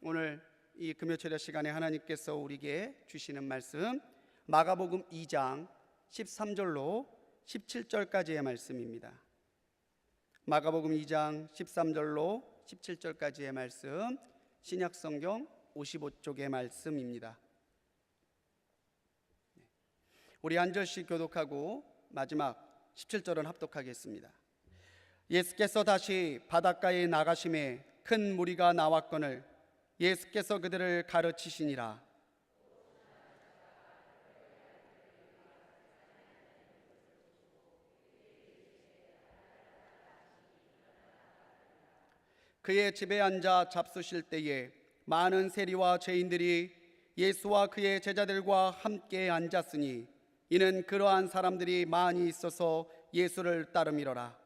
오늘 이 금요철야 시간에 하나님께서 우리에게 주시는 말씀 마가복음 2장 13절로 17절까지의 말씀입니다. 마가복음 2장 13절로 17절까지의 말씀, 신약성경 55쪽의 말씀입니다. 우리 한 절씩 교독하고 마지막 17절은 합독하겠습니다. 예수께서 다시 바닷가에 나가심에 큰 무리가 나왔거늘 예수께서 그들을 가르치시니라. 그의 집에 앉아 잡수실 때에 많은 세리와 죄인들이 예수와 그의 제자들과 함께 앉았으니 이는 그러한 사람들이 많이 있어서 예수를 따름이로라.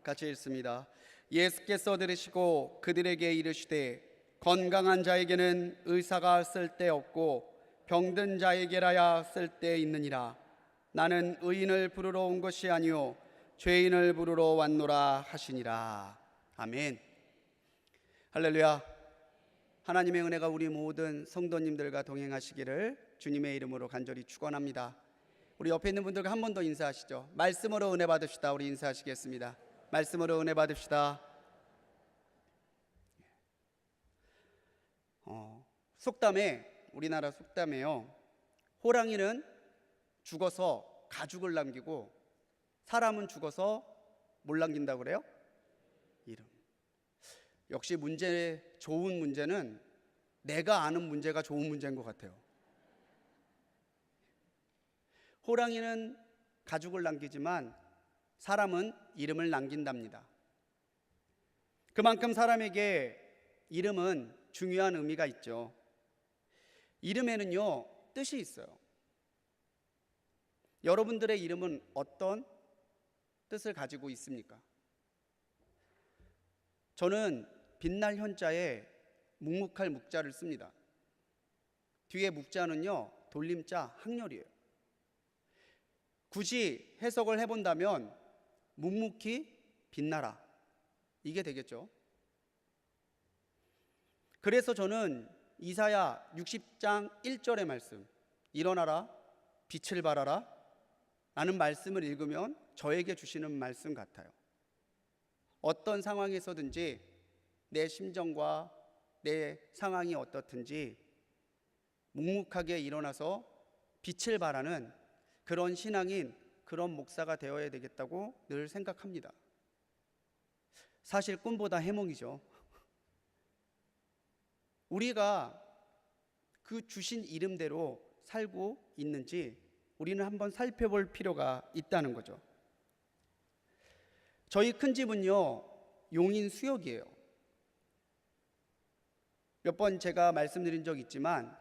같이 읽습니다. 예수께서 들으시고 그들에게 이르시되 건강한 자에게는 의사가 쓸데없고 병든 자에게라야 쓸데있느니라. 나는 의인을 부르러 온 것이 아니요 죄인을 부르러 왔노라 하시니라. 아멘. 할렐루야. 하나님의 은혜가 우리 모든 성도님들과 동행하시기를 주님의 이름으로 간절히 축원합니다. 우리 옆에 있는 분들과 한 번 더 인사하시죠. 말씀으로 은혜 받읍시다. 우리 인사하시겠습니다. 말씀으로 은혜 받읍시다. 속담에, 우리나라 속담에요, 호랑이는 죽어서 가죽을 남기고 사람은 죽어서 뭘 남긴다고 그래요? 이름. 역시 좋은 문제는 내가 아는 문제가 좋은 문제인 것 같아요. 호랑이는 가죽을 남기지만 사람은 이름을 남긴답니다. 그만큼 사람에게 이름은 중요한 의미가 있죠. 이름에는요, 뜻이 있어요. 여러분들의 이름은 어떤 뜻을 가지고 있습니까? 저는 빛날 현자에 묵묵할 묵자를 씁니다. 뒤에 묵자는요, 돌림자 학렬이에요. 굳이 해석을 해본다면 묵묵히 빛나라, 이게 되겠죠. 그래서 저는 이사야 60장 1절의 말씀, 일어나라 빛을 발하라 라는 말씀을 읽으면 저에게 주시는 말씀 같아요. 어떤 상황에서든지 내 심정과 내 상황이 어떻든지 묵묵하게 일어나서 빛을 발하는 그런 신앙인, 그런 목사가 되어야 되겠다고 늘 생각합니다. 사실 꿈보다 해몽이죠. 우리가 그 주신 이름대로 살고 있는지 우리는 한번 살펴볼 필요가 있다는 거죠. 저희 큰 집은요, 용인 수역이에요. 몇 번 제가 말씀드린 적 있지만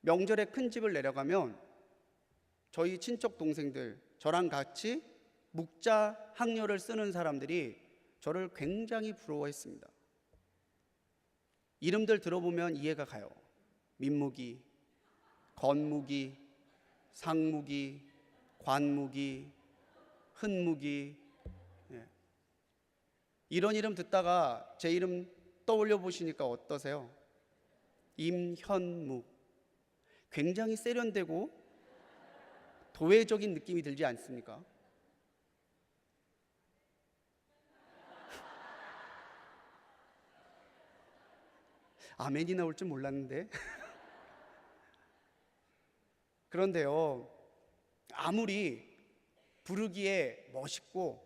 명절에 큰 집을 내려가면 저희 친척 동생들, 저랑 같이 묵자 학렬을 쓰는 사람들이 저를 굉장히 부러워했습니다. 이름들 들어보면 이해가 가요. 민묵이, 건묵이, 상묵이, 관묵이, 흔묵이. 이런 이름 듣다가 제 이름 떠올려 보시니까 어떠세요? 임현묵. 굉장히 세련되고 도회적인 느낌이 들지 않습니까? 아멘이 나올 줄 몰랐는데. 그런데요, 아무리 부르기에 멋있고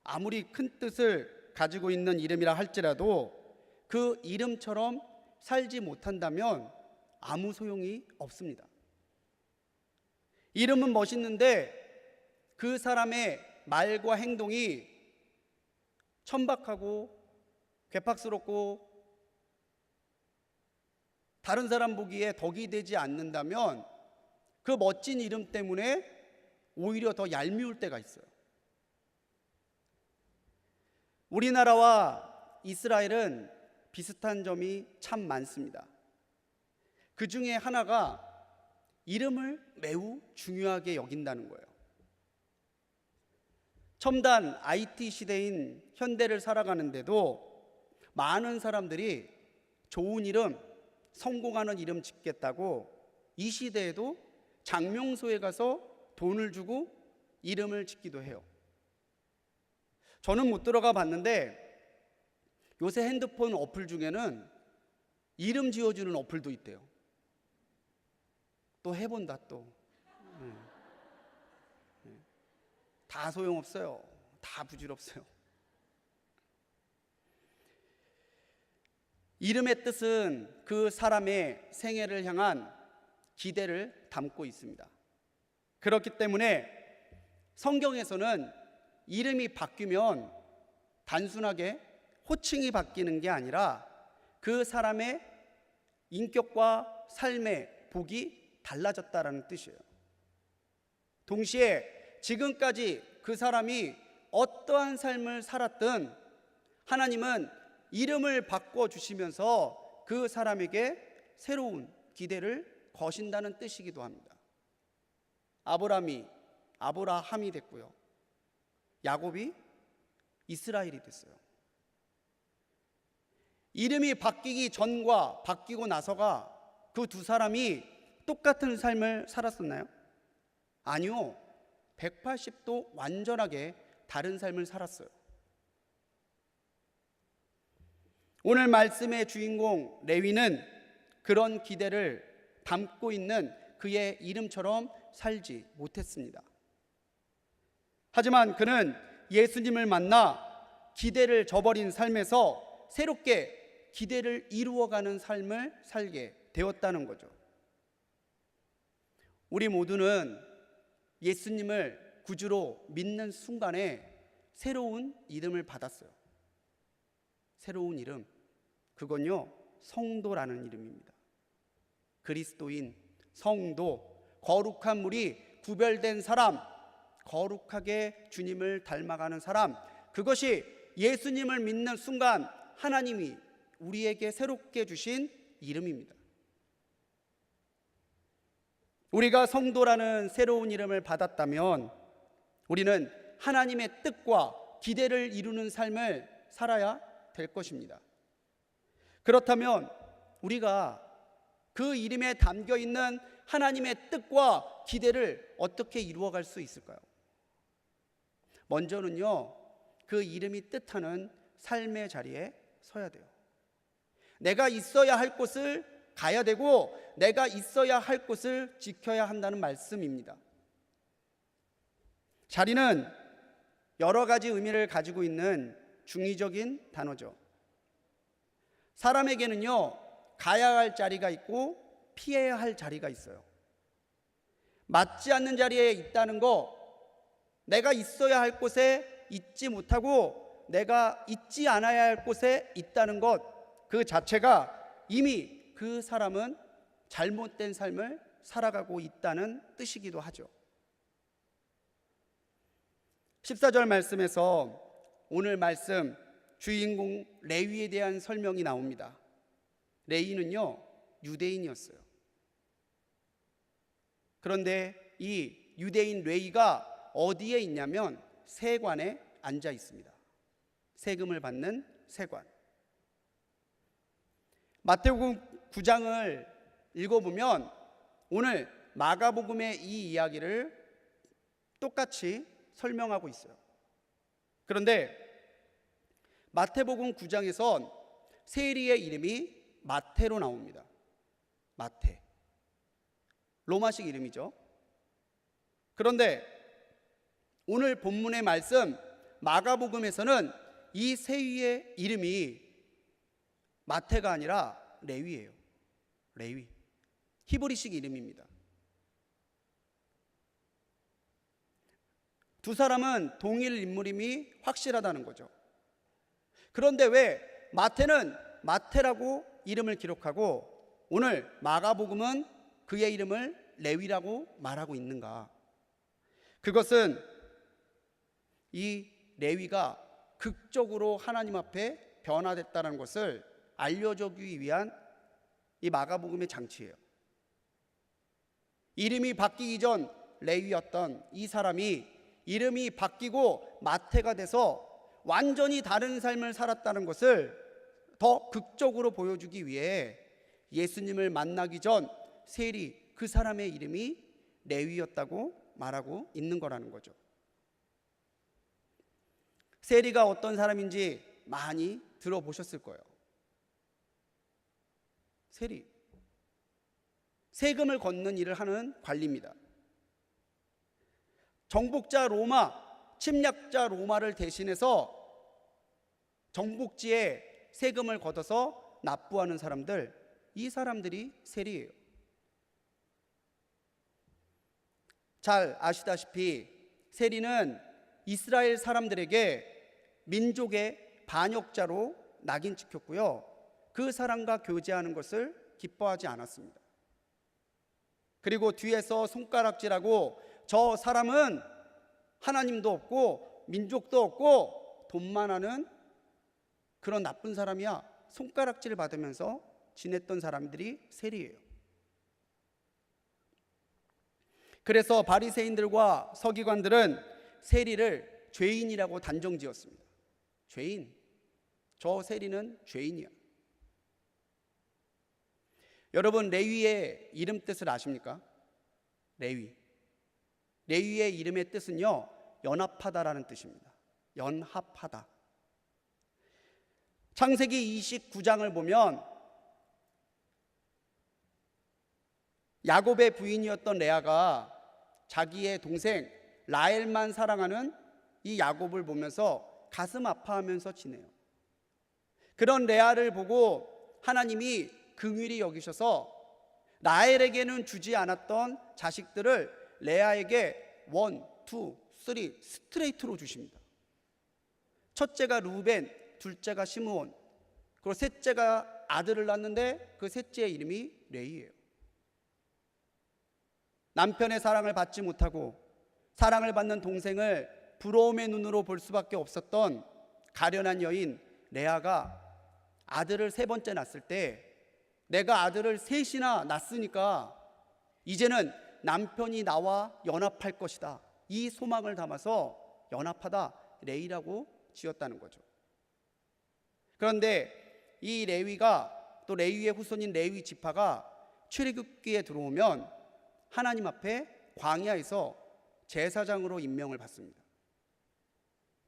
아무리 큰 뜻을 가지고 있는 이름이라 할지라도 그 이름처럼 살지 못한다면 아무 소용이 없습니다. 이름은 멋있는데 그 사람의 말과 행동이 천박하고 괴팍스럽고 다른 사람 보기에 덕이 되지 않는다면 그 멋진 이름 때문에 오히려 더 얄미울 때가 있어요. 우리나라와 이스라엘은 비슷한 점이 참 많습니다. 그 중에 하나가 이름을 매우 중요하게 여긴다는 거예요. 첨단 IT 시대인 현대를 살아가는데도 많은 사람들이 좋은 이름, 성공하는 이름 짓겠다고 이 시대에도 장명소에 가서 돈을 주고 이름을 짓기도 해요. 저는 못 들어가 봤는데 요새 핸드폰 어플 중에는 이름 지어주는 어플도 있대요. 또 해본다 또. 다 소용없어요. 다 부질없어요. 이름의 뜻은 그 사람의 생애를 향한 기대를 담고 있습니다. 그렇기 때문에 성경에서는 이름이 바뀌면 단순하게 호칭이 바뀌는 게 아니라 그 사람의 인격과 삶의 복이 달라졌다라는 뜻이에요. 동시에 지금까지 그 사람이 어떠한 삶을 살았든 하나님은 이름을 바꿔주시면서 그 사람에게 새로운 기대를 거신다는 뜻이기도 합니다. 아브라함이 아브라함이 됐고요. 야곱이 이스라엘이 됐어요. 이름이 바뀌기 전과 바뀌고 나서가 그 두 사람이 똑같은 삶을 살았었나요? 아니요. 180도 완전하게 다른 삶을 살았어요. 오늘 말씀의 주인공 레위는 그런 기대를 담고 있는 그의 이름처럼 살지 못했습니다. 하지만 그는 예수님을 만나 기대를 저버린 삶에서 새롭게 기대를 이루어가는 삶을 살게 되었다는 거죠. 우리 모두는 예수님을 구주로 믿는 순간에 새로운 이름을 받았어요. 새로운 이름, 그건요 성도라는 이름입니다. 그리스도인, 성도, 거룩한 무리, 구별된 사람, 거룩하게 주님을 닮아가는 사람, 그것이 예수님을 믿는 순간 하나님이 우리에게 새롭게 주신 이름입니다. 우리가 성도라는 새로운 이름을 받았다면 우리는 하나님의 뜻과 기대를 이루는 삶을 살아야 될 것입니다. 그렇다면 우리가 그 이름에 담겨 있는 하나님의 뜻과 기대를 어떻게 이루어갈 수 있을까요? 먼저는요, 그 이름이 뜻하는 삶의 자리에 서야 돼요. 내가 있어야 할 곳을 가야 되고 내가 있어야 할 곳을 지켜야 한다는 말씀입니다. 자리는 여러 가지 의미를 가지고 있는 중의적인 단어죠. 사람에게는요, 가야 할 자리가 있고 피해야 할 자리가 있어요. 맞지 않는 자리에 있다는 거, 내가 있어야 할 곳에 있지 못하고 내가 있지 않아야 할 곳에 있다는 것, 그 자체가 이미 그 사람은 잘못된 삶을 살아가고 있다는 뜻이기도 하죠. 14절 말씀에서 오늘 말씀 주인공 레위에 대한 설명이 나옵니다. 레위는요, 유대인이었어요. 그런데 이 유대인 레위가 어디에 있냐면 세관에 앉아 있습니다. 세금을 받는 세관. 마태복음 9장을 읽어보면 오늘 마가복음의 이 이야기를 똑같이 설명하고 있어요. 그런데 마태복음 9장에선 세리의 이름이 마태로 나옵니다. 마태, 로마식 이름이죠. 그런데 오늘 본문의 말씀 마가복음에서는 이 세리의 이름이 마태가 아니라 레위예요. 레위, 히브리식 이름입니다. 두 사람은 동일 인물임이 확실하다는 거죠. 그런데 왜 마태는 마태라고 이름을 기록하고 오늘 마가복음은 그의 이름을 레위라고 말하고 있는가? 그것은 이 레위가 극적으로 하나님 앞에 변화됐다는 것을 알려주기 위한 이 마가복음의 장치예요. 이름이 바뀌기 전 레위였던 이 사람이 이름이 바뀌고 마태가 돼서 완전히 다른 삶을 살았다는 것을 더 극적으로 보여주기 위해 예수님을 만나기 전 세리 그 사람의 이름이 레위였다고 말하고 있는 거라는 거죠. 세리가 어떤 사람인지 많이 들어보셨을 거예요. 세리, 세금을 걷는 일을 하는 관리입니다. 정복자 로마, 침략자 로마를 대신해서 정복지에 세금을 걷어서 납부하는 사람들, 이 사람들이 세리예요. 잘 아시다시피 세리는 이스라엘 사람들에게 민족의 반역자로 낙인 찍혔고요, 그 사람과 교제하는 것을 기뻐하지 않았습니다. 그리고 뒤에서 손가락질하고 저 사람은 하나님도 없고 민족도 없고 돈만 하는 그런 나쁜 사람이야, 손가락질 받으면서 지냈던 사람들이 세리예요. 그래서 바리새인들과 서기관들은 세리를 죄인이라고 단정지었습니다. 죄인, 저 세리는 죄인이야. 여러분, 레위의 이름 뜻을 아십니까? 레위의 이름의 뜻은요, 연합하다라는 뜻입니다. 연합하다. 창세기 29장을 보면 야곱의 부인이었던 레아가 자기의 동생 라헬만 사랑하는 이 야곱을 보면서 가슴 아파하면서 지내요. 그런 레아를 보고 하나님이 긍휼히 여기셔서 라헬에게는 주지 않았던 자식들을 레아에게 1, 2, 3 스트레이트로 주십니다. 첫째가 루벤, 둘째가 시므온, 그리고 셋째가 아들을 낳는데 그 셋째의 이름이 레위예요. 남편의 사랑을 받지 못하고 사랑을 받는 동생을 부러움의 눈으로 볼 수밖에 없었던 가련한 여인 레아가 아들을 3번째 낳았을 때, 내가 아들을 3이나 낳았으니까 이제는 남편이 나와 연합할 것이다, 이 소망을 담아서 연합하다 레위라고 지었다는 거죠. 그런데 이 레위가, 또 레위의 후손인 레위 지파가 출애굽기에 들어오면 하나님 앞에 광야에서 제사장으로 임명을 받습니다.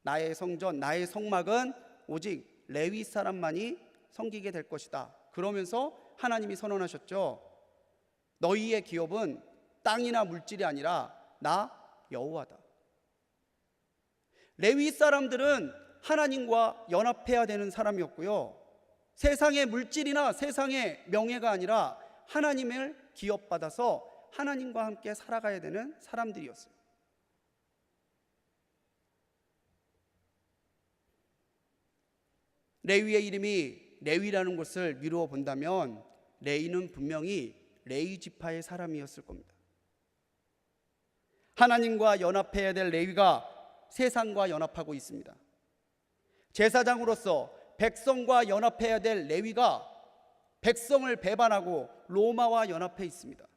나의 성전, 나의 성막은 오직 레위 사람만이 섬기게 될 것이다. 그러면서 하나님이 선언하셨죠. 너희의 기업은 땅이나 물질이 아니라 나 여호와다. 레위 사람들은 하나님과 연합해야 되는 사람이었고요, 세상의 물질이나 세상의 명예가 아니라 하나님을 기업받아서 하나님과 함께 살아가야 되는 사람들이었어요. 레위의 이름이 레위라는 것을 미루어 본다면 레위는 분명히 레위 지파의 사람이었을 겁니다. 하나님과 연합해야 될 레위가 세상과 연합하고 있습니다. 제사장으로서 백성과 연합해야 될 레위가 백성을 배반하고 로마와 연합해 있습니다.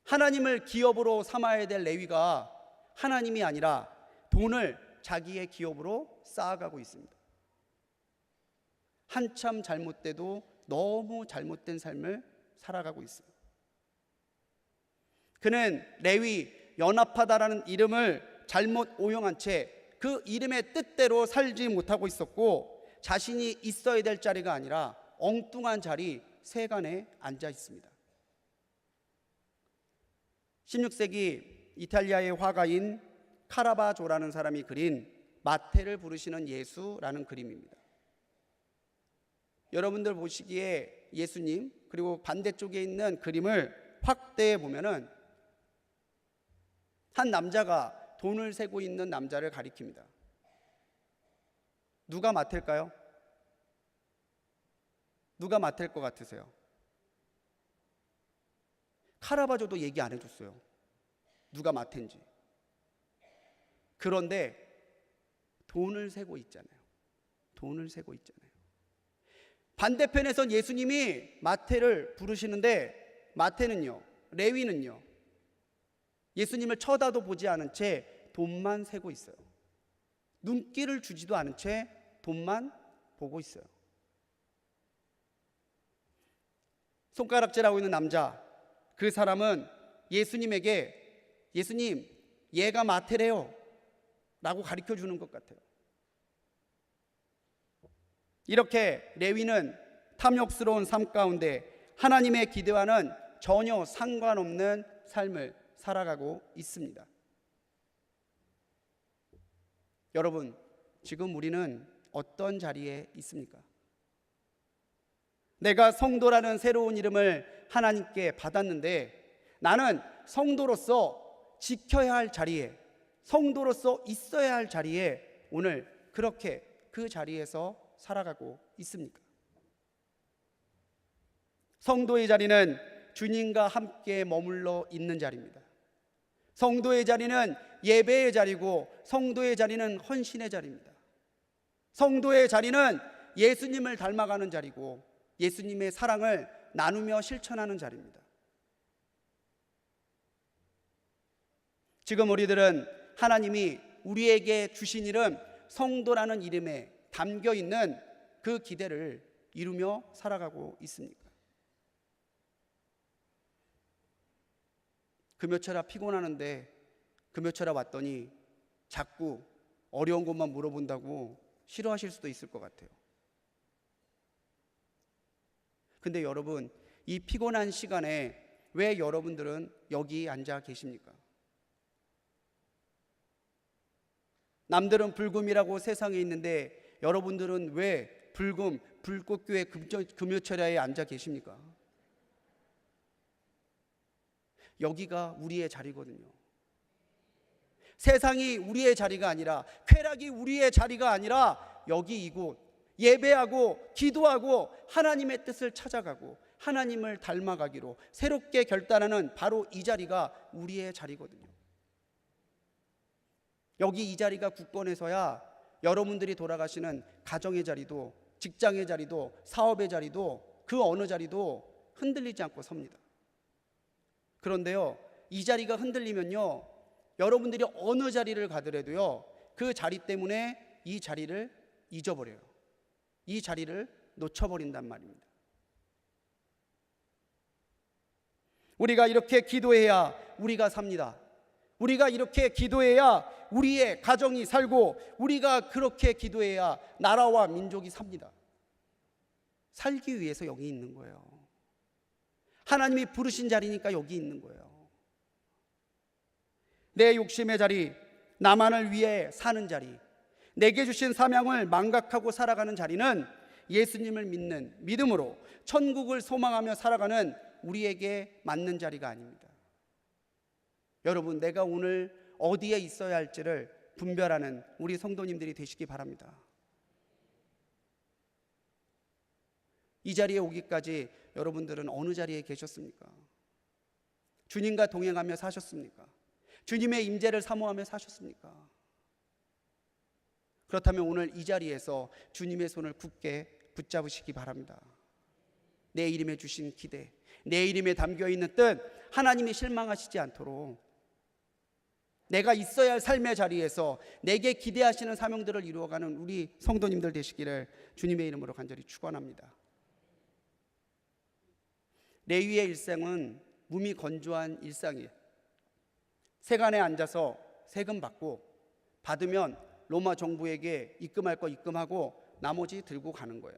하나님을 기업으로 삼아야 될 레위가 하나님이 아니라 돈을 자기의 기업으로 쌓아가고 있습니다. 한참 잘못돼도 너무 잘못된 삶을 살아가고 있어요. 그는 레위, 연합하다라는 이름을 잘못 오용한 채 그 이름의 뜻대로 살지 못하고 있었고, 자신이 있어야 될 자리가 아니라 엉뚱한 자리 세간에 앉아 있습니다. 16세기 이탈리아의 화가인 카라바조라는 사람이 그린 마태를 부르시는 예수라는 그림입니다. 여러분들 보시기에 예수님, 그리고 반대쪽에 있는 그림을 확대해 보면은 한 남자가 돈을 세고 있는 남자를 가리킵니다. 누가 맡을까요? 누가 맡을 것 같으세요? 카라바조도 얘기 안 해줬어요, 누가 맡은지. 그런데 돈을 세고 있잖아요. 돈을 세고 있잖아요. 반대편에선 예수님이 마태를 부르시는데 마태는요, 레위는요, 예수님을 쳐다도 보지 않은 채 돈만 세고 있어요. 눈길을 주지도 않은 채 돈만 보고 있어요. 손가락질하고 있는 남자, 그 사람은 예수님에게 예수님, 얘가 마태래요 라고 가르쳐 주는 것 같아요. 이렇게 레위는 탐욕스러운 삶 가운데 하나님의 기대와는 전혀 상관없는 삶을 살아가고 있습니다. 여러분, 지금 우리는 어떤 자리에 있습니까? 내가 성도라는 새로운 이름을 하나님께 받았는데 나는 성도로서 지켜야 할 자리에, 성도로서 있어야 할 자리에 오늘 그렇게 그 자리에서 살아가고 있습니까? 성도의 자리는 주님과 함께 머물러 있는 자리입니다. 성도의 자리는 예배의 자리고 성도의 자리는 헌신의 자리입니다. 성도의 자리는 예수님을 닮아가는 자리고 예수님의 사랑을 나누며 실천하는 자리입니다. 지금 우리들은 하나님이 우리에게 주신 이름 성도라는 이름에 담겨 있는 그 기대를 이루며 살아가고 있습니까? 금요철아 피곤하는데 금요철아 왔더니 자꾸 어려운 것만 물어본다고 싫어하실 수도 있을 것 같아요. 근데 여러분, 이 피곤한 시간에 왜 여러분들은 여기 앉아 계십니까? 남들은 불금이라고 세상에 있는데 여러분들은 왜 불금, 불꽃교회 금요철야에 앉아 계십니까? 여기가 우리의 자리거든요. 세상이 우리의 자리가 아니라, 쾌락이 우리의 자리가 아니라 여기 이곳 예배하고 기도하고 하나님의 뜻을 찾아가고 하나님을 닮아가기로 새롭게 결단하는 바로 이 자리가 우리의 자리거든요. 여기 이 자리가 굳건해서야 여러분들이 돌아가시는 가정의 자리도, 직장의 자리도, 사업의 자리도, 그 어느 자리도 흔들리지 않고 섭니다. 그런데요, 이 자리가 흔들리면요, 여러분들이 어느 자리를 가더라도요, 그 자리 때문에 이 자리를 잊어버려요. 이 자리를 놓쳐버린단 말입니다. 우리가 이렇게 기도해야 우리가 삽니다. 우리가 이렇게 기도해야 우리의 가정이 살고, 우리가 그렇게 기도해야 나라와 민족이 삽니다. 살기 위해서 여기 있는 거예요. 하나님이 부르신 자리니까 여기 있는 거예요. 내 욕심의 자리, 나만을 위해 사는 자리, 내게 주신 사명을 망각하고 살아가는 자리는 예수님을 믿는 믿음으로 천국을 소망하며 살아가는 우리에게 맞는 자리가 아닙니다. 여러분, 내가 오늘 어디에 있어야 할지를 분별하는 우리 성도님들이 되시기 바랍니다. 이 자리에 오기까지 여러분들은 어느 자리에 계셨습니까? 주님과 동행하며 사셨습니까? 주님의 임재를 사모하며 사셨습니까? 그렇다면 오늘 이 자리에서 주님의 손을 굳게 붙잡으시기 바랍니다. 내 이름에 주신 기대, 내 이름에 담겨있는 뜻, 하나님이 실망하시지 않도록 내가 있어야 할 삶의 자리에서 내게 기대하시는 사명들을 이루어가는 우리 성도님들 되시기를 주님의 이름으로 간절히 축원합니다. 레위의 일생은 몸이 건조한 일상이에요. 세간에 앉아서 세금 받고, 받으면 로마 정부에게 입금할 거 입금하고 나머지 들고 가는 거예요.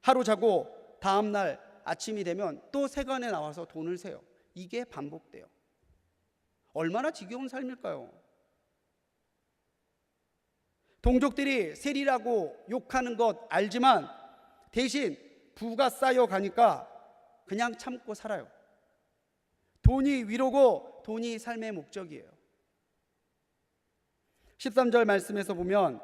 하루 자고 다음날 아침이 되면 또 세관에 나와서 돈을 세요. 이게 반복돼요. 얼마나 지겨운 삶일까요? 동족들이 세리라고 욕하는 것 알지만 대신 부가 쌓여 가니까 그냥 참고 살아요. 돈이 위로고 돈이 삶의 목적이에요. 13절 말씀에서 보면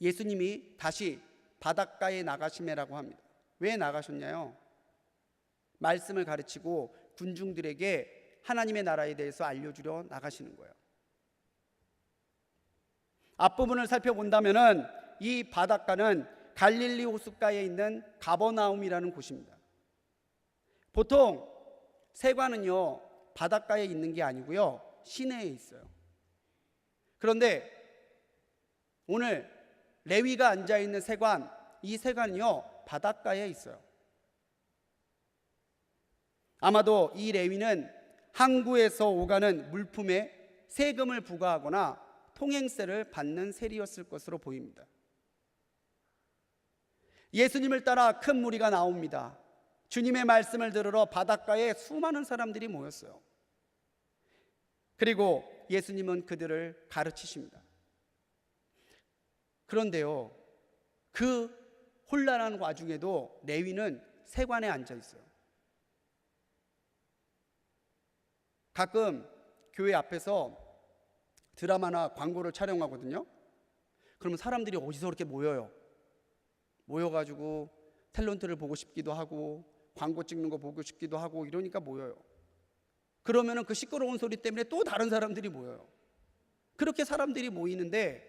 예수님이 다시 바닷가에 나가시매라고 합니다. 왜 나가셨냐요? 말씀을 가르치고 군중들에게 하나님의 나라에 대해서 알려주려 나가시는 거예요. 앞부분을 살펴본다면은 이 바닷가는 갈릴리 호숫가에 있는 가버나움이라는 곳입니다. 보통 세관은요 바닷가에 있는 게 아니고요 시내에 있어요. 그런데 오늘 레위가 앉아있는 세관, 이 세관이요 바닷가에 있어요. 아마도 이 레위는 항구에서 오가는 물품에 세금을 부과하거나 통행세를 받는 세리였을 것으로 보입니다. 예수님을 따라 큰 무리가 나옵니다. 주님의 말씀을 들으러 바닷가에 수많은 사람들이 모였어요. 그리고 예수님은 그들을 가르치십니다. 그런데요, 그 혼란한 와중에도 레위는 세관에 앉아 있어요. 가끔 교회 앞에서 드라마나 광고를 촬영하거든요. 그러면 사람들이 어디서 그렇게 모여요. 모여가지고 탤런트를 보고 싶기도 하고 광고 찍는 거 보고 싶기도 하고 이러니까 모여요. 그러면은 그 시끄러운 소리 때문에 또 다른 사람들이 모여요. 그렇게 사람들이 모이는데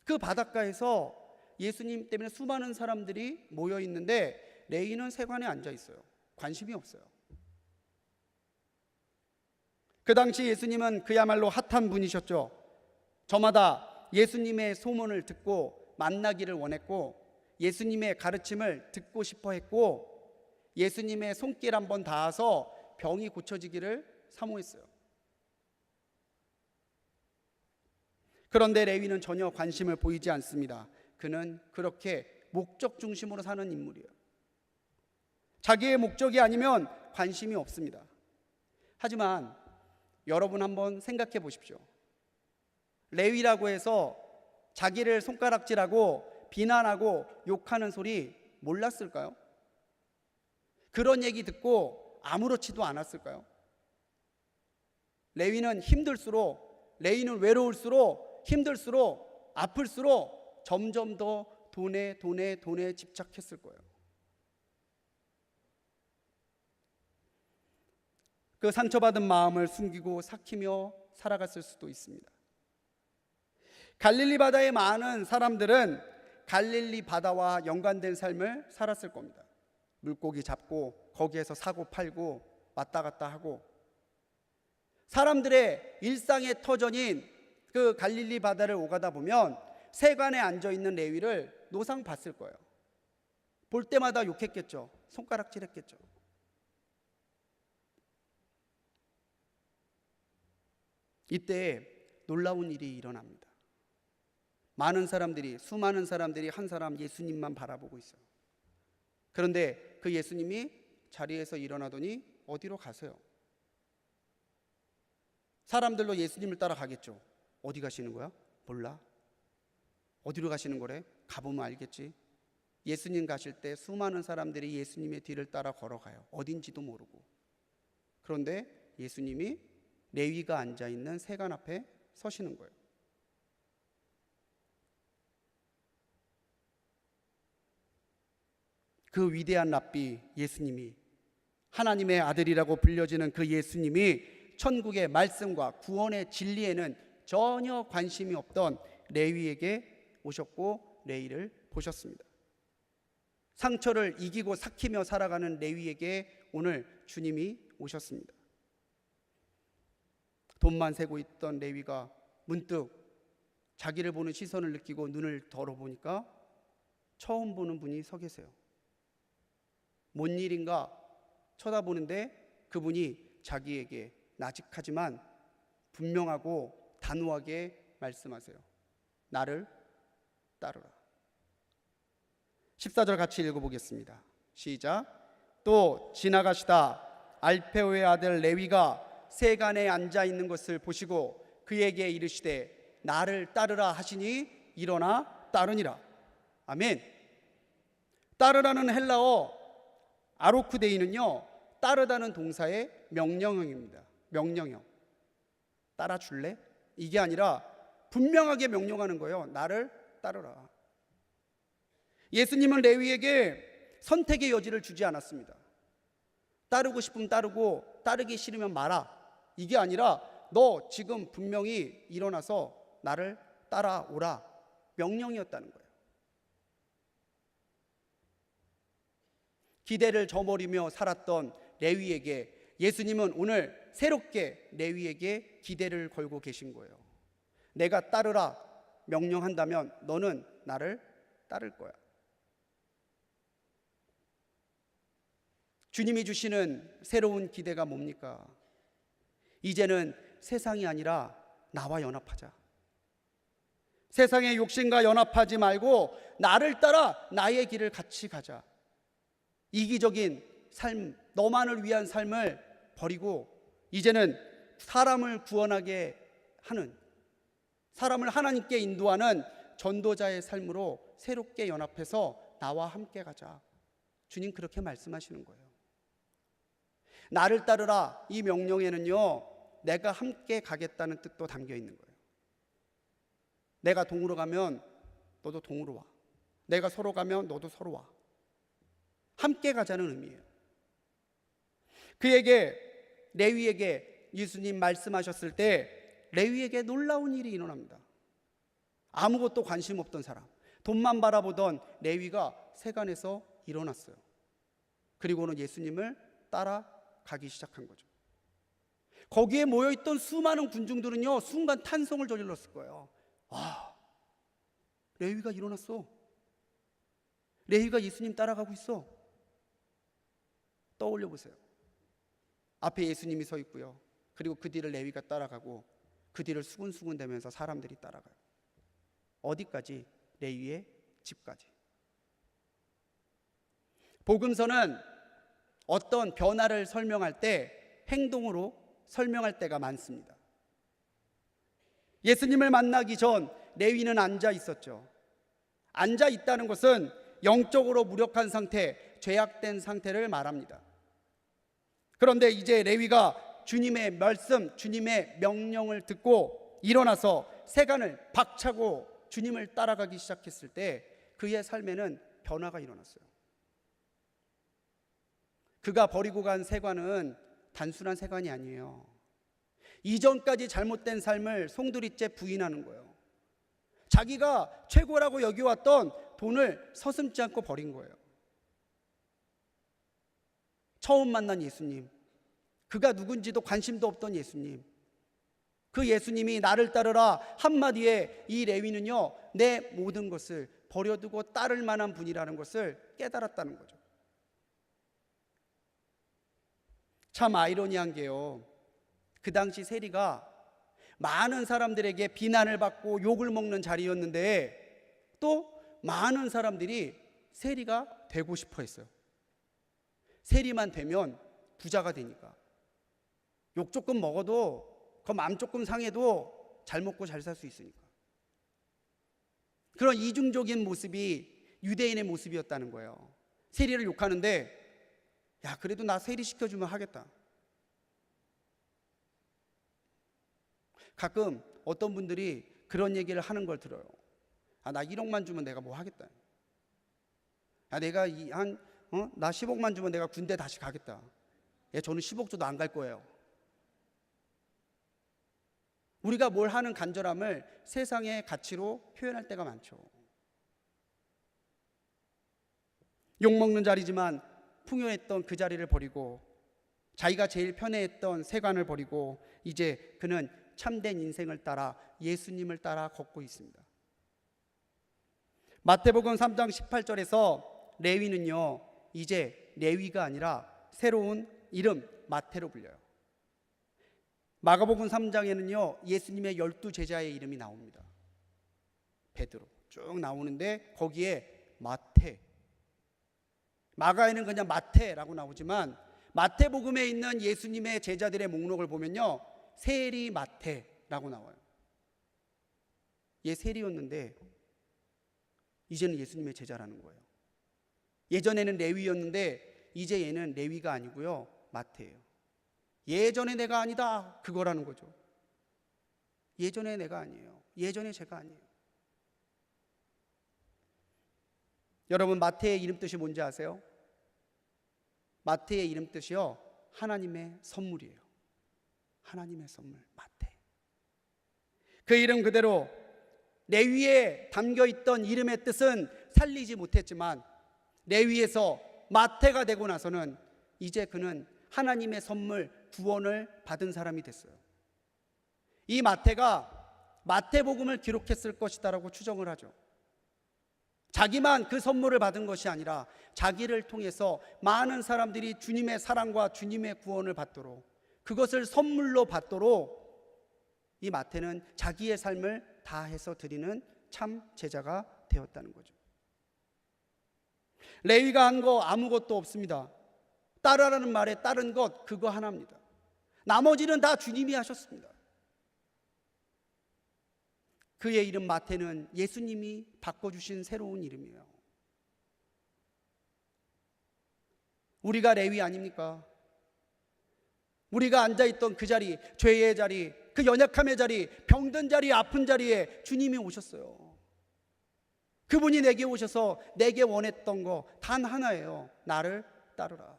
그 바닷가에서 예수님 때문에 수많은 사람들이 모여 있는데 레위는 세관에 앉아 있어요. 관심이 없어요. 그 당시 예수님은 그야말로 핫한 분이셨죠. 저마다 예수님의 소문을 듣고 만나기를 원했고 예수님의 가르침을 듣고 싶어 했고 예수님의 손길 한번 닿아서 병이 고쳐지기를 사모했어요. 그런데 레위는 전혀 관심을 보이지 않습니다. 그는 그렇게 목적 중심으로 사는 인물이에요. 자기의 목적이 아니면 관심이 없습니다. 하지만 여러분 한번 생각해 보십시오. 레위라고 해서 자기를 손가락질하고 비난하고 욕하는 소리 몰랐을까요? 그런 얘기 듣고 아무렇지도 않았을까요? 레위는 힘들수록, 레위는 외로울수록, 힘들수록, 아플수록 점점 더 돈에 집착했을 거예요. 그 상처받은 마음을 숨기고 삭히며 살아갔을 수도 있습니다. 갈릴리 바다의 많은 사람들은 갈릴리 바다와 연관된 삶을 살았을 겁니다. 물고기 잡고 거기에서 사고 팔고 왔다 갔다 하고 사람들의 일상의 터전인 그 갈릴리 바다를 오가다 보면 세관에 앉아있는 레위를 노상 봤을 거예요. 볼 때마다 욕했겠죠. 손가락질했겠죠. 이때 놀라운 일이 일어납니다. 수많은 사람들이 한 사람 예수님만 바라보고 있어요. 그런데 그 예수님이 자리에서 일어나더니 어디로 가세요? 사람들로 예수님을 따라가겠죠. 어디 가시는 거야? 몰라. 어디로 가시는 거래? 가보면 알겠지. 예수님 가실 때 수많은 사람들이 예수님의 뒤를 따라 걸어가요. 어딘지도 모르고. 그런데 예수님이 레위가 앉아있는 세관 앞에 서시는 거예요. 그 위대한 랍비 예수님이, 하나님의 아들이라고 불려지는 그 예수님이 천국의 말씀과 구원의 진리에는 전혀 관심이 없던 레위에게 오셨고 레위를 보셨습니다. 상처를 이기고 삭히며 살아가는 레위에게 오늘 주님이 오셨습니다. 돈만 세고 있던 레위가 문득 자기를 보는 시선을 느끼고 눈을 덜어보니까 처음 보는 분이 서 계세요. 뭔 일인가 쳐다보는데 그분이 자기에게 나직하지만 분명하고 단호하게 말씀하세요. 나를 따르라. 14절 같이 읽어보겠습니다. 시작. 또 지나가시다 알페오의 아들 레위가 세간에 앉아 있는 것을 보시고 그에게 이르시되 나를 따르라 하시니 일어나 따르니라. 아멘. 따르라는 헬라어 아로크데이는요, 따르다는 동사의 명령형입니다. 명령형. 따라줄래? 이게 아니라 분명하게 명령하는 거예요. 나를 따르라. 예수님은 레위에게 선택의 여지를 주지 않았습니다. 따르고 싶으면 따르고 따르기 싫으면 마라. 이게 아니라 너 지금 분명히 일어나서 나를 따라오라. 명령이었다는 거예요. 기대를 저버리며 살았던 레위에게, 예수님은 오늘 새롭게 레위에게 기대를 걸고 계신 거예요. 내가 따르라 명령한다면 너는 나를 따를 거야. 주님이 주시는 새로운 기대가 뭡니까? 이제는 세상이 아니라 나와 연합하자. 세상의 욕심과 연합하지 말고 나를 따라 나의 길을 같이 가자. 이기적인 삶, 너만을 위한 삶을 버리고 이제는 사람을 구원하게 하는, 사람을 하나님께 인도하는 전도자의 삶으로 새롭게 연합해서 나와 함께 가자. 주님 그렇게 말씀하시는 거예요. 나를 따르라 이 명령에는요, 내가 함께 가겠다는 뜻도 담겨 있는 거예요. 내가 동으로 가면 너도 동으로 와. 내가 서로 가면 너도 서로 와. 함께 가자는 의미예요. 그에게, 레위에게 예수님 말씀하셨을 때 레위에게 놀라운 일이 일어납니다. 아무것도 관심 없던 사람, 돈만 바라보던 레위가 세간에서 일어났어요. 그리고는 예수님을 따라가기 시작한 거죠. 거기에 모여있던 수많은 군중들은요, 순간 탄성을 저질렀을 거예요. 와, 레위가 일어났어. 레위가 예수님 따라가고 있어. 떠올려 보세요. 앞에 예수님이 서 있고요, 그리고 그 뒤를 레위가 따라가고 그 뒤를 수군수군 대면서 사람들이 따라가요. 어디까지? 레위의 집까지. 복음서는 어떤 변화를 설명할 때 행동으로 설명할 때가 많습니다. 예수님을 만나기 전 레위는 앉아 있었죠. 앉아 있다는 것은 영적으로 무력한 상태, 죄악된 상태를 말합니다. 그런데 이제 레위가 주님의 말씀, 주님의 명령을 듣고 일어나서 세간을 박차고 주님을 따라가기 시작했을 때 그의 삶에는 변화가 일어났어요. 그가 버리고 간 세관은 단순한 세관이 아니에요. 이전까지 잘못된 삶을 송두리째 부인하는 거예요. 자기가 최고라고 여겨왔던 돈을 서슴지 않고 버린 거예요. 처음 만난 예수님, 그가 누군지도 관심도 없던 예수님, 그 예수님이 나를 따르라 한마디에 이 레위는요, 내 모든 것을 버려두고 따를 만한 분이라는 것을 깨달았다는 거죠. 참 아이러니한 게요, 그 당시 세리가 많은 사람들에게 비난을 받고 욕을 먹는 자리였는데 또 많은 사람들이 세리가 되고 싶어 했어요. 세리만 되면 부자가 되니까. 욕 조금 먹어도, 그 마음 조금 상해도 잘 먹고 잘 살 수 있으니까. 그런 이중적인 모습이 유대인의 모습이었다는 거예요. 세리를 욕하는데, 야, 그래도 나 세리 시켜주면 하겠다. 가끔 어떤 분들이 그런 얘기를 하는 걸 들어요. 아, 나 1억만 주면 내가 뭐 하겠다. 아, 내가 나 10억만 주면 내가 군대 다시 가겠다. 예, 저는 10억 줘도 안 갈 거예요. 우리가 뭘 하는 간절함을 세상의 가치로 표현할 때가 많죠. 욕먹는 자리지만 풍요했던 그 자리를 버리고 자기가 제일 편해했던 세관을 버리고 이제 그는 참된 인생을 따라 예수님을 따라 걷고 있습니다. 마태복음 3장 18절에서 레위는요, 이제 레위가 아니라 새로운 이름 마태로 불려요. 마가복음 3장에는요 예수님의 12제자의 이름이 나옵니다. 베드로 쭉 나오는데 거기에 마태, 마가에는 그냥 마태라고 나오지만 마태복음에 있는 예수님의 제자들의 목록을 보면요 세리 마태라고 나와요. 얘 세리였는데 이제는 예수님의 제자라는 거예요. 예전에는 레위였는데 이제 얘는 레위가 아니고요 마태예요. 예전에 내가 아니다 그거라는 거죠. 예전에 내가 아니에요. 예전에 제가 아니에요. 여러분 마태의 이름 뜻이 뭔지 아세요? 마태의 이름 뜻이요 하나님의 선물이에요. 하나님의 선물 마태. 그 이름 그대로 레위에 담겨있던 이름의 뜻은 살리지 못했지만 레위에서 마태가 되고 나서는 이제 그는 하나님의 선물, 구원을 받은 사람이 됐어요. 이 마태가 마태복음을 기록했을 것이다라고 추정을 하죠. 자기만 그 선물을 받은 것이 아니라 자기를 통해서 많은 사람들이 주님의 사랑과 주님의 구원을 받도록, 그것을 선물로 받도록 이 마태는 자기의 삶을 다해서 드리는 참 제자가 되었다는 거죠. 레위가 한 거 아무것도 없습니다. 따르라는 말에 따른 것 그거 하나입니다. 나머지는 다 주님이 하셨습니다. 그의 이름 마태는 예수님이 바꿔주신 새로운 이름이에요. 우리가 레위 아닙니까? 우리가 앉아있던 그 자리, 죄의 자리, 그 연약함의 자리, 병든 자리, 아픈 자리에 주님이 오셨어요. 그분이 내게 오셔서 내게 원했던 거 단 하나예요. 나를 따르라.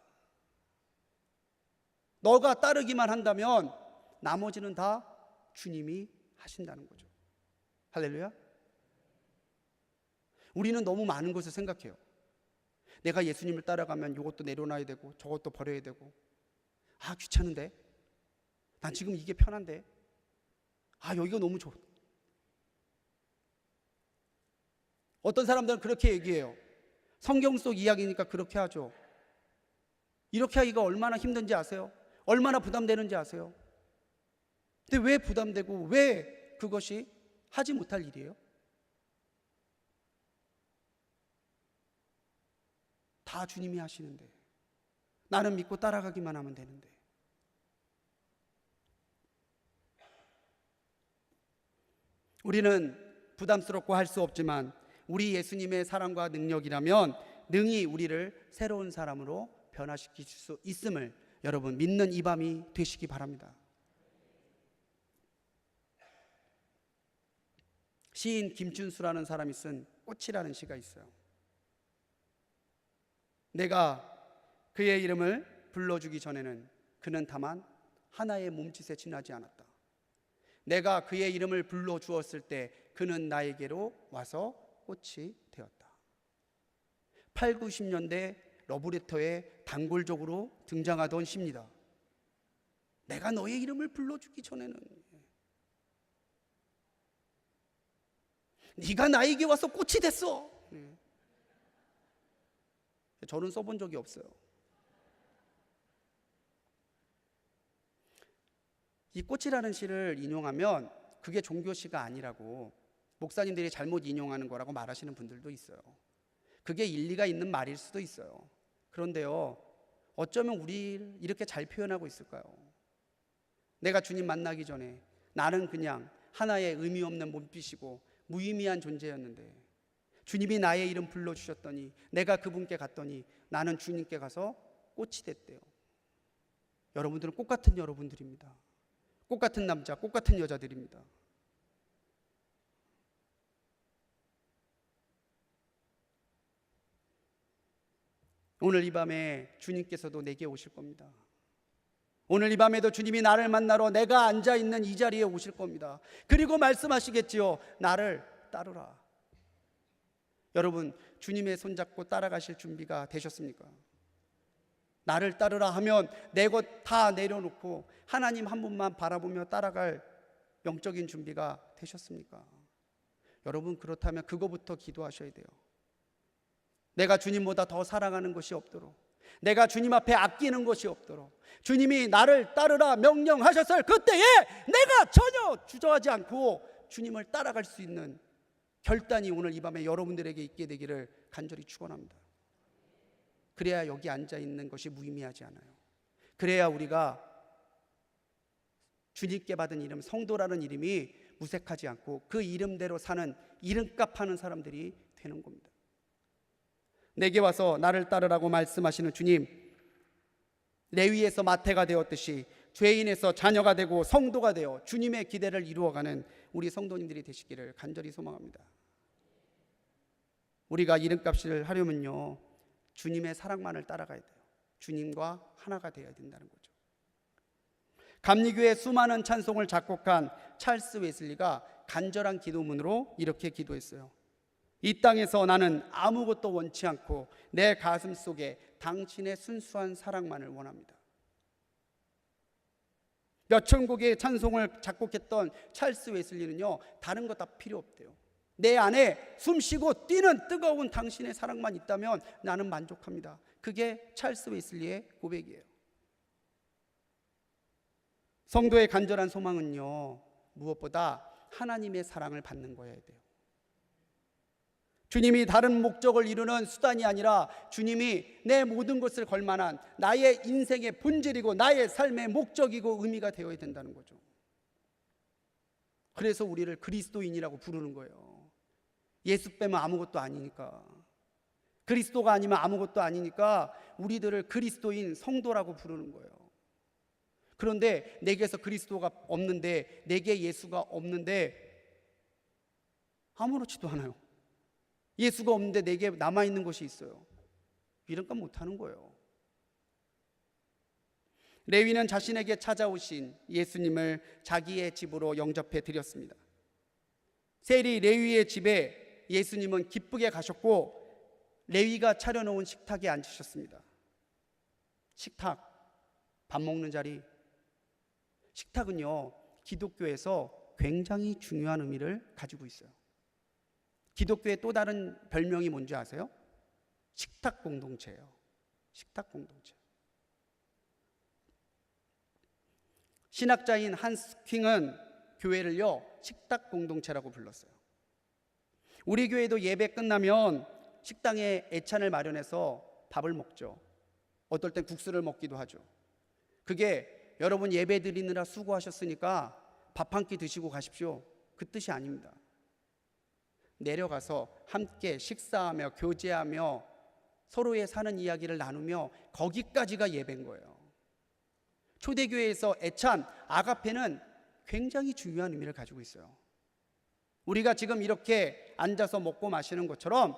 너가 따르기만 한다면 나머지는 다 주님이 하신다는 거죠. 할렐루야. 우리는 너무 많은 것을 생각해요. 내가 예수님을 따라가면 이것도 내려놔야 되고 저것도 버려야 되고, 아 귀찮은데, 난 지금 이게 편한데, 아 여기가 너무 좋아. 어떤 사람들은 그렇게 얘기해요. 성경 속 이야기니까 그렇게 하죠. 이렇게 하기가 얼마나 힘든지 아세요? 얼마나 부담되는지 아세요? 근데 왜 부담되고 왜 그것이 하지 못할 일이에요? 다 주님이 하시는데, 나는 믿고 따라가기만 하면 되는데. 우리는 부담스럽고 할 수 없지만 우리 예수님의 사랑과 능력이라면 능히 우리를 새로운 사람으로 변화시킬 수 있음을 여러분 믿는 이 밤이 되시기 바랍니다. 시인 김춘수라는 사람이 쓴 꽃이라는 시가 있어요. 내가 그의 이름을 불러주기 전에는 그는 다만 하나의 몸짓에 지나지 않았다. 내가 그의 이름을 불러주었을 때 그는 나에게로 와서 꽃이 되었다. 8, 90년대 러브레터에 단골적으로 등장하던 시입니다. 내가 너의 이름을 불러주기 전에는, 네가 나에게 와서 꽃이 됐어. 저는 써본 적이 없어요. 이 꽃이라는 시를 인용하면 그게 종교시가 아니라고 목사님들이 잘못 인용하는 거라고 말하시는 분들도 있어요. 그게 일리가 있는 말일 수도 있어요. 그런데요, 어쩌면 우리를 이렇게 잘 표현하고 있을까요? 내가 주님 만나기 전에 나는 그냥 하나의 의미 없는 몸빛이고 무의미한 존재였는데 주님이 나의 이름 불러주셨더니 내가 그분께 갔더니 나는 주님께 가서 꽃이 됐대요. 여러분들은 꽃 같은 여러분들입니다. 꽃 같은 남자, 꽃 같은 여자들입니다. 오늘 이 밤에 주님께서도 내게 오실 겁니다. 오늘 이 밤에도 주님이 나를 만나러 내가 앉아있는 이 자리에 오실 겁니다. 그리고 말씀하시겠지요. 나를 따르라. 여러분, 주님의 손잡고 따라가실 준비가 되셨습니까? 나를 따르라 하면 내 것 다 내려놓고 하나님 한 분만 바라보며 따라갈 영적인 준비가 되셨습니까? 여러분, 그렇다면 그거부터 기도하셔야 돼요. 내가 주님보다 더 사랑하는 것이 없도록, 내가 주님 앞에 아끼는 것이 없도록, 주님이 나를 따르라 명령하셨을 그때에 내가 전혀 주저하지 않고 주님을 따라갈 수 있는 결단이 오늘 이 밤에 여러분들에게 있게 되기를 간절히 축원합니다. 그래야 여기 앉아 있는 것이 무의미하지 않아요. 그래야 우리가 주님께 받은 이름, 성도라는 이름이 무색하지 않고 그 이름대로 사는 이름값 하는 사람들이 되는 겁니다. 내게 와서 나를 따르라고 말씀하시는 주님, 레위에서 마태가 되었듯이 죄인에서 자녀가 되고 성도가 되어 주님의 기대를 이루어가는 우리 성도님들이 되시기를 간절히 소망합니다. 우리가 이름값을 하려면요, 주님의 사랑만을 따라가야 돼요. 주님과 하나가 되어야 된다는 거죠. 감리교의 수많은 찬송을 작곡한 찰스 웨슬리가 간절한 기도문으로 이렇게 기도했어요. 이 땅에서 나는 아무것도 원치 않고 내 가슴 속에 당신의 순수한 사랑만을 원합니다. 몇 천곡의 찬송을 작곡했던 찰스 웨슬리는요, 다른 거 다 필요 없대요. 내 안에 숨쉬고 뛰는 뜨거운 당신의 사랑만 있다면 나는 만족합니다. 그게 찰스 웨슬리의 고백이에요. 성도의 간절한 소망은요, 무엇보다 하나님의 사랑을 받는 거여야 돼요. 주님이 다른 목적을 이루는 수단이 아니라 주님이 내 모든 것을 걸만한 나의 인생의 본질이고 나의 삶의 목적이고 의미가 되어야 된다는 거죠. 그래서 우리를 그리스도인이라고 부르는 거예요. 예수 빼면 아무것도 아니니까, 그리스도가 아니면 아무것도 아니니까 우리들을 그리스도인 성도라고 부르는 거예요. 그런데 내게서 그리스도가 없는데, 내게 예수가 없는데 아무렇지도 않아요. 예수가 없는데 내게 남아있는 것이 있어요. 이런 건 못하는 거예요. 레위는 자신에게 찾아오신 예수님을 자기의 집으로 영접해 드렸습니다. 세리 레위의 집에 예수님은 기쁘게 가셨고 레위가 차려놓은 식탁에 앉으셨습니다. 식탁, 밥 먹는 자리. 식탁은요, 기독교에서 굉장히 중요한 의미를 가지고 있어요. 기독교의 또 다른 별명이 뭔지 아세요? 식탁 공동체예요. 식탁 공동체. 신학자인 한스 킹은 교회를요, 식탁 공동체라고 불렀어요. 우리 교회도 예배 끝나면 식당에 애찬을 마련해서 밥을 먹죠. 어떨 땐 국수를 먹기도 하죠. 그게 여러분 예배 드리느라 수고하셨으니까 밥 한 끼 드시고 가십시오, 그 뜻이 아닙니다. 내려가서 함께 식사하며 교제하며 서로의 사는 이야기를 나누며 거기까지가 예배인 거예요. 초대교회에서 애찬, 아가페는 굉장히 중요한 의미를 가지고 있어요. 우리가 지금 이렇게 앉아서 먹고 마시는 것처럼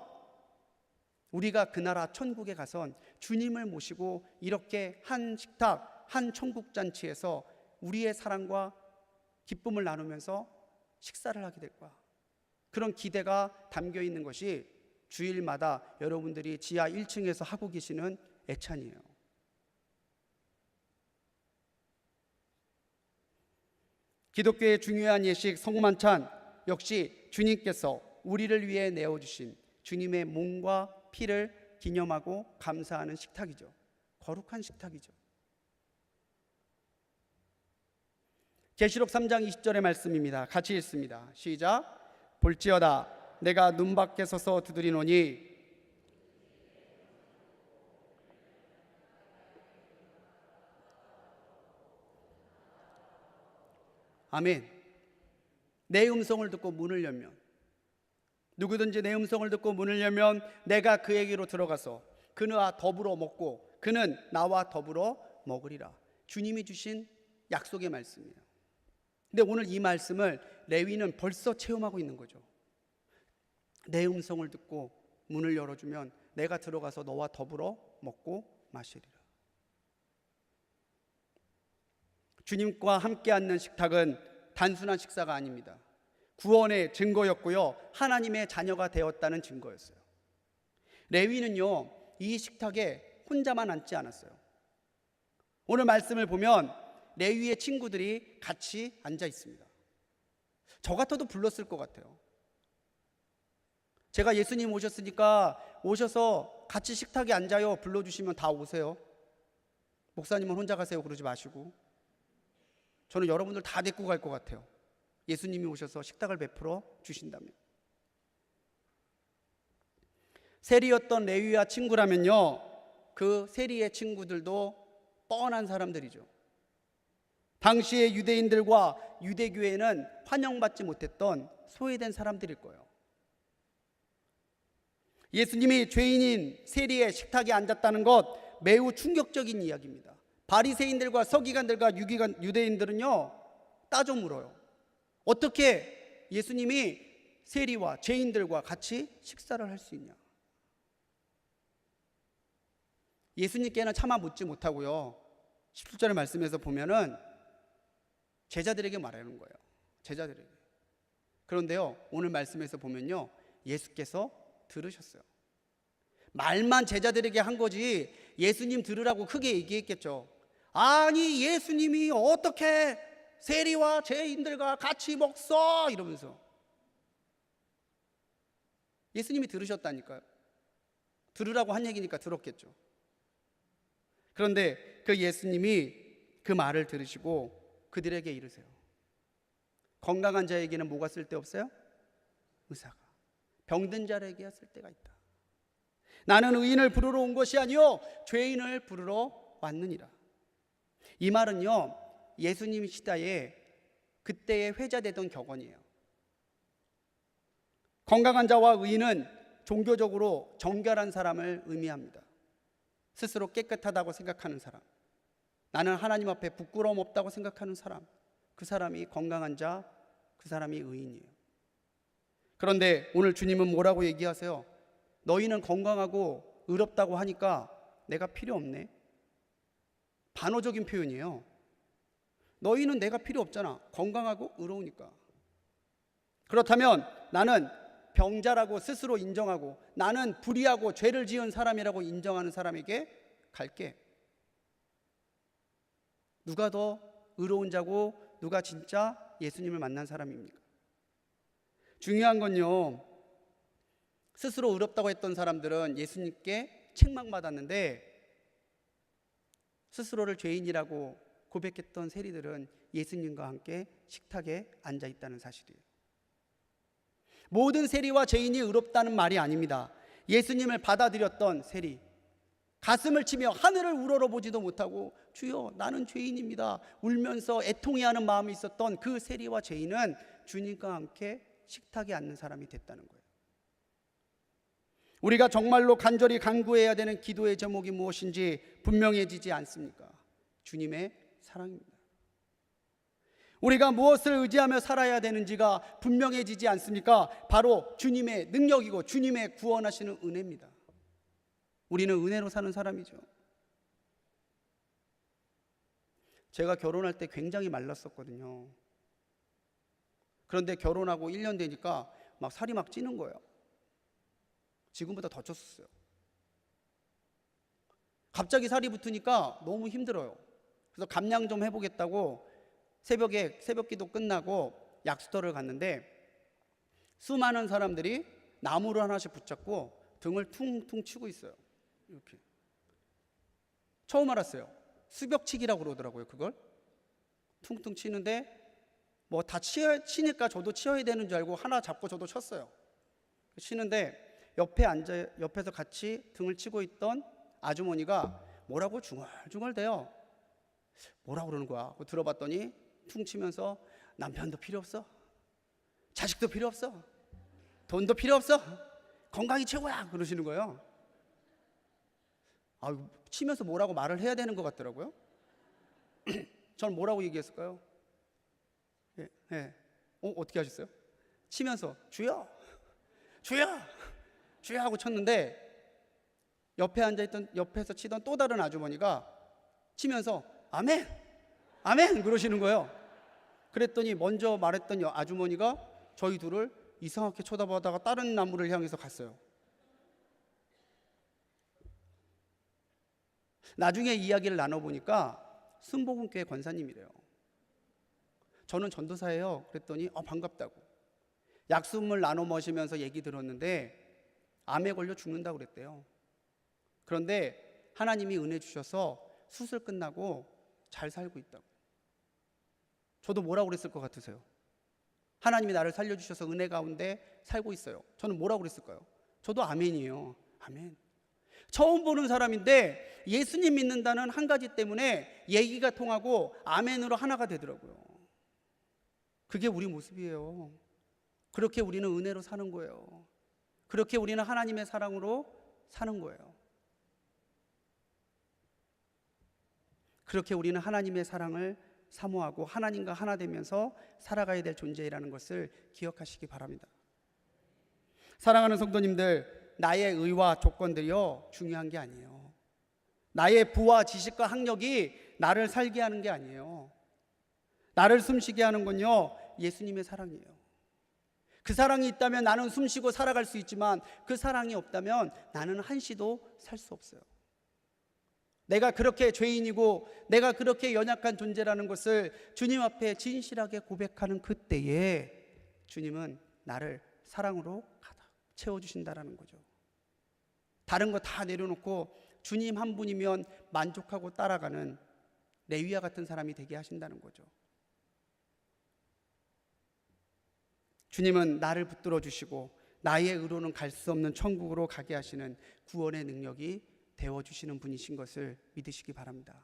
우리가 그 나라 천국에 가선 주님을 모시고 이렇게 한 식탁, 한 천국잔치에서 우리의 사랑과 기쁨을 나누면서 식사를 하게 될 거야. 그런 기대가 담겨 있는 것이 주일마다 여러분들이 지하 1층에서 하고 계시는 애찬이에요. 기독교의 중요한 예식 성만찬 역시 주님께서 우리를 위해 내어주신 주님의 몸과 피를 기념하고 감사하는 식탁이죠. 거룩한 식탁이죠. 계시록 3장 20절의 말씀입니다. 같이 읽습니다. 시작. 볼지어다 내가 눈 밖에 서서 두드리노니 아멘. 내 음성을 듣고 문을 열면, 누구든지 내 음성을 듣고 문을 열면 내가 그에게로 들어가서 그와 더불어 먹고 그는 나와 더불어 먹으리라. 주님이 주신 약속의 말씀이에요. 근데 오늘 이 말씀을 레위는 벌써 체험하고 있는 거죠. 내 음성을 듣고 문을 열어주면 내가 들어가서 너와 더불어 먹고 마시리라. 주님과 함께 앉는 식탁은 단순한 식사가 아닙니다. 구원의 증거였고요, 하나님의 자녀가 되었다는 증거였어요. 레위는요, 이 식탁에 혼자만 앉지 않았어요. 오늘 말씀을 보면 레위의 친구들이 같이 앉아 있습니다. 저 같아도 불렀을 것 같아요. 제가 예수님 오셨으니까 오셔서 같이 식탁에 앉아요 불러주시면 다 오세요. 목사님은 혼자 가세요 그러지 마시고, 저는 여러분들 다 데리고 갈 것 같아요. 예수님이 오셔서 식탁을 베풀어 주신다면. 세리였던 레위와 친구라면요, 그 세리의 친구들도 뻔한 사람들이죠. 당시의 유대인들과 유대교회는 환영받지 못했던 소외된 사람들일 거예요. 예수님이 죄인인 세리의 식탁에 앉았다는 것 매우 충격적인 이야기입니다. 바리새인들과 서기관들과 유대인들은요, 따져 물어요. 어떻게 예수님이 세리와 죄인들과 같이 식사를 할 수 있냐? 예수님께는 차마 묻지 못하고요, 17절의 말씀에서 보면은 제자들에게 말하는 거예요. 제자들에게. 그런데요, 오늘 말씀에서 보면요, 예수께서 들으셨어요. 말만 제자들에게 한 거지 예수님 들으라고 크게 얘기했겠죠. 아니 예수님이 어떻게 세리와 죄인들과 같이 먹소? 이러면서. 예수님이 들으셨다니까요. 들으라고 한 얘기니까 들었겠죠. 그런데 그 예수님이 그 말을 들으시고 그들에게 이르세요. 건강한 자에게는 뭐가 쓸데없어요? 의사가. 병든 자에게야 쓸데가 있다. 나는 의인을 부르러 온 것이 아니요 죄인을 부르러 왔느니라. 이 말은요 예수님 시대에 그때에 회자되던 격언이에요. 건강한 자와 의인은 종교적으로 정결한 사람을 의미합니다. 스스로 깨끗하다고 생각하는 사람, 나는 하나님 앞에 부끄러움 없다고 생각하는 사람, 그 사람이 건강한 자, 그 사람이 의인이에요. 그런데 오늘 주님은 뭐라고 얘기하세요? 너희는 건강하고 의롭다고 하니까 내가 필요 없네. 반어적인 표현이에요. 너희는 내가 필요 없잖아. 건강하고 의로우니까. 그렇다면 나는 병자라고 스스로 인정하고 나는 불의하고 죄를 지은 사람이라고 인정하는 사람에게 갈게. 누가 더 의로운 자고 누가 진짜 예수님을 만난 사람입니까? 중요한 건요, 스스로 의롭다고 했던 사람들은 예수님께 책망받았는데 스스로를 죄인이라고 고백했던 세리들은 예수님과 함께 식탁에 앉아 있다는 사실이에요. 모든 세리와 죄인이 의롭다는 말이 아닙니다. 예수님을 받아들였던 세리, 가슴을 치며 하늘을 우러러보지도 못하고 주여 나는 죄인입니다 울면서 애통해하는 마음이 있었던 그 세리와 죄인은 주님과 함께 식탁에 앉는 사람이 됐다는 거예요. 우리가 정말로 간절히 간구해야 되는 기도의 제목이 무엇인지 분명해지지 않습니까? 주님의 사랑입니다. 우리가 무엇을 의지하며 살아야 되는지가 분명해지지 않습니까? 바로 주님의 능력이고 주님의 구원하시는 은혜입니다. 우리는 은혜로 사는 사람이죠. 제가 결혼할 때 굉장히 말랐었거든요. 그런데 결혼하고 1년 되니까 막 살이 막 찌는 거예요. 지금보다 더 쪘었어요. 갑자기 살이 붙으니까 너무 힘들어요. 그래서 감량 좀 해보겠다고 새벽 기도 끝나고 약수터를 갔는데 수많은 사람들이 나무를 하나씩 붙잡고 등을 퉁퉁 치고 있어요. 이렇게. 처음 알았어요. 수벽치기라고 그러더라고요. 그걸 퉁퉁 치는데 뭐 다 치니까 저도 치어야 되는 줄 알고 하나 잡고 저도 쳤어요. 치는데 옆에서 같이 등을 치고 있던 아주머니가 뭐라고 중얼중얼대요. 뭐라고 그러는 거야? 들어봤더니 퉁 치면서 남편도 필요 없어, 자식도 필요 없어, 돈도 필요 없어, 건강이 최고야 그러시는 거예요. 치면서 뭐라고 말을 해야 되는 것 같더라고요. 저는 뭐라고 얘기했을까요? 어떻게 하셨어요? 치면서 주여 주여 주여 하고 쳤는데 옆에서 치던 또 다른 아주머니가 치면서 아멘 아멘 그러시는 거예요. 그랬더니 먼저 말했던 아주머니가 저희 둘을 이상하게 쳐다보다가 다른 나무를 향해서 갔어요. 나중에 이야기를 나눠보니까 순복음교회 권사님이래요. 저는 전도사예요. 그랬더니 반갑다고. 약수물 나눠 마시면서 얘기 들었는데 암에 걸려 죽는다고 그랬대요. 그런데 하나님이 은혜 주셔서 수술 끝나고 잘 살고 있다고. 저도 뭐라고 그랬을 것 같으세요? 하나님이 나를 살려주셔서 은혜 가운데 살고 있어요. 저는 뭐라고 그랬을까요? 저도 아멘이에요. 아멘. 처음 보는 사람인데 예수님 믿는다는 한 가지 때문에 얘기가 통하고 아멘으로 하나가 되더라고요. 그게 우리 모습이에요. 그렇게 우리는 은혜로 사는 거예요. 그렇게 우리는 하나님의 사랑으로 사는 거예요. 그렇게 우리는 하나님의 사랑을 사모하고 하나님과 하나 되면서 살아가야 될 존재라는 것을 기억하시기 바랍니다. 사랑하는 성도님들, 나의 의와 조건들이요 중요한 게 아니에요. 나의 부와 지식과 학력이 나를 살게 하는 게 아니에요. 나를 숨쉬게 하는 건요 예수님의 사랑이에요. 그 사랑이 있다면 나는 숨쉬고 살아갈 수 있지만 그 사랑이 없다면 나는 한시도 살 수 없어요. 내가 그렇게 죄인이고 내가 그렇게 연약한 존재라는 것을 주님 앞에 진실하게 고백하는 그때에 주님은 나를 사랑으로 가득 채워주신다라는 거죠. 다른 거 다 내려놓고 주님 한 분이면 만족하고 따라가는 레위야 같은 사람이 되게 하신다는 거죠. 주님은 나를 붙들어 주시고 나의 의로는 갈 수 없는 천국으로 가게 하시는 구원의 능력이 되어주시는 분이신 것을 믿으시기 바랍니다.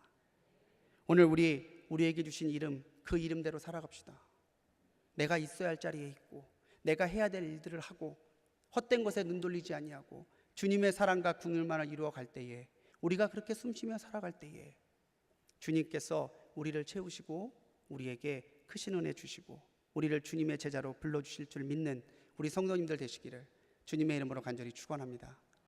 오늘 우리에게 주신 이름, 그 이름대로 살아갑시다. 내가 있어야 할 자리에 있고 내가 해야 될 일들을 하고 헛된 것에 눈 돌리지 아니하고 주님의 사랑과 궁율만을 이루어 갈 때에, 우리가 그렇게 숨쉬며 살아갈 때에 주님께서 우리를 채우시고 우리에게 크신 은혜 주시고 우리를 주님의 제자로 불러주실 줄 믿는 우리 성도님들 되시기를 주님의 이름으로 간절히 축원합니다.